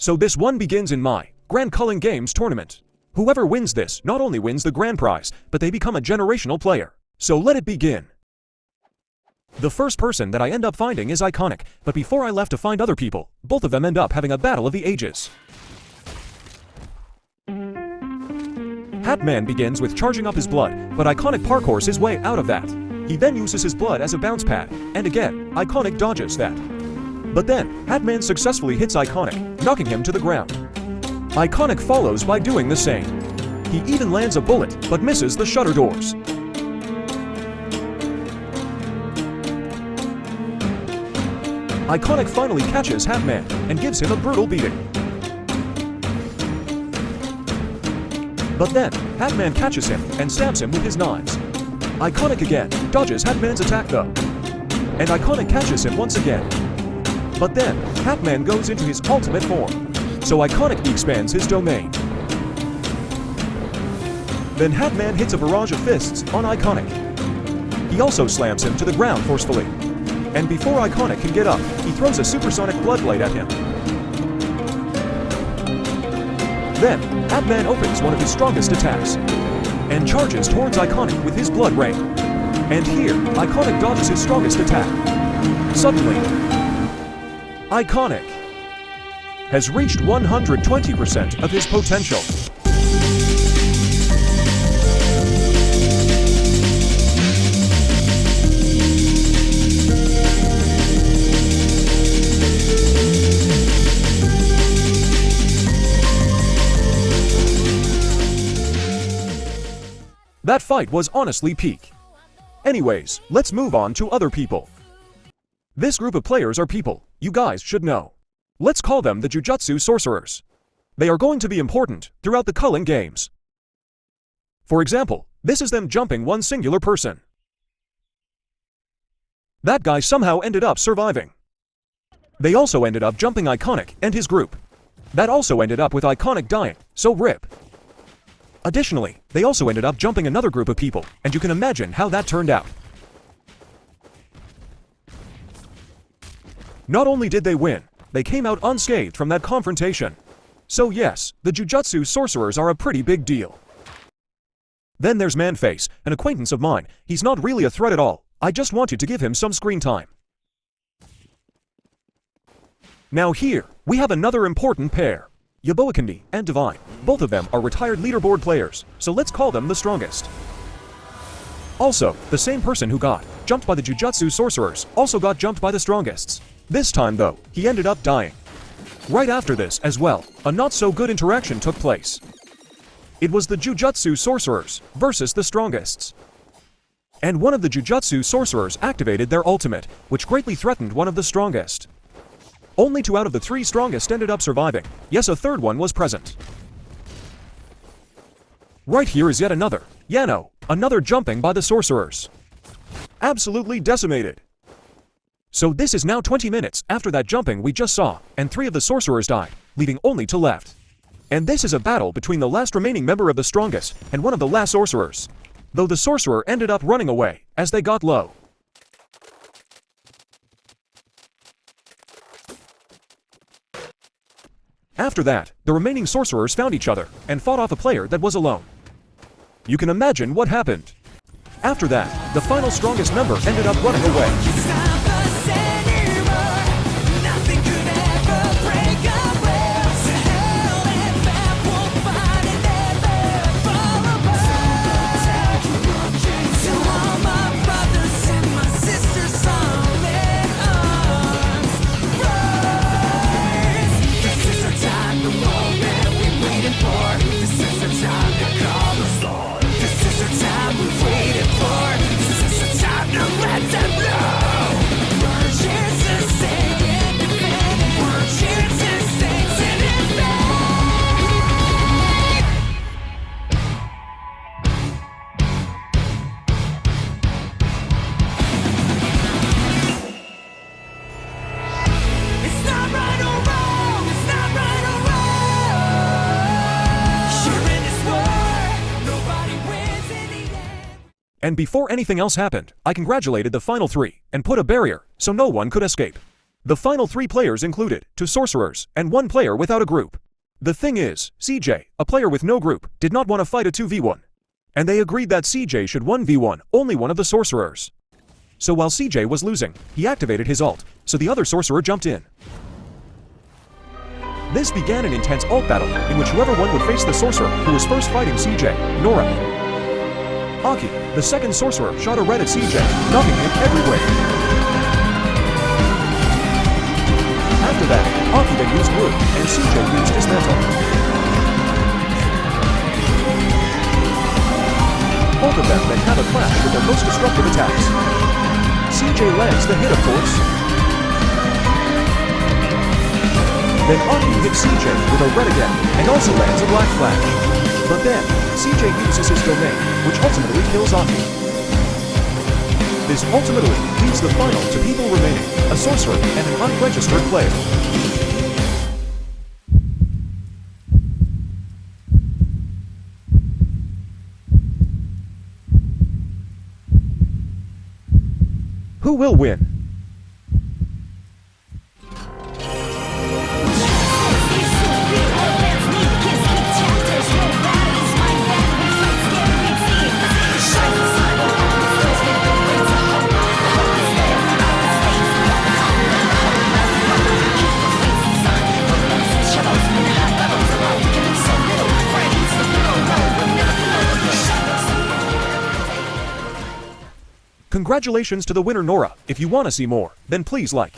So this one begins in my Grand Culling Games tournament. Whoever wins this not only wins the grand prize, but they become a generational player. So let it begin. The first person that I end up finding is Iconic, but before I left to find other people, both of them end up having a battle of the ages. Hatman begins with charging up his blood, but Iconic parkours his way out of that. He then uses his blood as a bounce pad, and again, Iconic dodges that. But then, Hatman successfully hits Iconic, knocking him to the ground. Iconic follows by doing the same. He even lands a bullet, but misses the shutter doors. Iconic finally catches Hatman and gives him a brutal beating. But then, Hatman catches him and stabs him with his knives. Iconic again dodges Hatman's attack though. And Iconic catches him once again. But then, Hatman goes into his ultimate form. So Iconic expands his domain. Then Hatman hits a barrage of fists on Iconic. He also slams him to the ground forcefully. And before Iconic can get up, he throws a supersonic blood blade at him. Then, Hatman opens one of his strongest attacks and charges towards Iconic with his blood rain. And here, Iconic dodges his strongest attack. Suddenly, Iconic has reached 120% of his potential. That fight was honestly peak. Anyways, let's move on to other people. This group of players are people you guys should know. Let's call them the Jujutsu sorcerers. They are going to be important throughout the Culling games. For example, this is them jumping one singular person. That guy somehow ended up surviving. They also ended up jumping Iconic and his group. That also ended up with Iconic dying, so RIP. Additionally, they also ended up jumping another group of people, and you can imagine how that turned out. Not only did they win, they came out unscathed from that confrontation. So yes, the Jujutsu sorcerers are a pretty big deal. Then there's Manface, an acquaintance of mine. He's not really a threat at all. I just wanted to give him some screen time. Now here, we have another important pair. Yaboakandi and Divine. Both of them are retired leaderboard players, so let's call them the strongest. Also, the same person who got jumped by the Jujutsu sorcerers also got jumped by the strongest. This time though, he ended up dying. Right after this as well, a not so good interaction took place. It was the Jujutsu sorcerers versus the strongest. And one of the Jujutsu sorcerers activated their ultimate, which greatly threatened one of the strongest. Only 2 out of the 3 strongest ended up surviving. Yes, a third one was present. Right here is yet another, Yano, another jumping by the sorcerers. Absolutely decimated. So this is now 20 minutes after that jumping we just saw, and 3 of the sorcerers died, leaving only 2 left. And this is a battle between the last remaining member of the strongest and one of the last sorcerers. Though the sorcerer ended up running away, as they got low. After that, the remaining sorcerers found each other and fought off a player that was alone. You can imagine what happened. After that, the final strongest member ended up running away. And before anything else happened, I congratulated the final 3 and put a barrier so no one could escape. The final 3 players included 2 sorcerers and 1 player without a group. The thing is, CJ, a player with no group, did not want to fight a 2v1. And they agreed that CJ should 1v1 only one of the sorcerers. So while CJ was losing, he activated his ult, so the other sorcerer jumped in. This began an intense ult battle, in which whoever won would face the sorcerer who was first fighting CJ, Nora. Aki, the second sorcerer, shot a red at CJ, knocking him every way. After that, Aki then used wood, and CJ used dismantle. Both of them then have a clash with their most destructive attacks. CJ lands the hit, of course. Then Aki hits CJ with a red again, and also lands a black flash. But then, CJ uses his domain, which ultimately kills Aki. This ultimately leaves the final 2 people remaining, a sorcerer and an unregistered player. Who will win? Congratulations to the winner Nora. If you want to see more, then please like.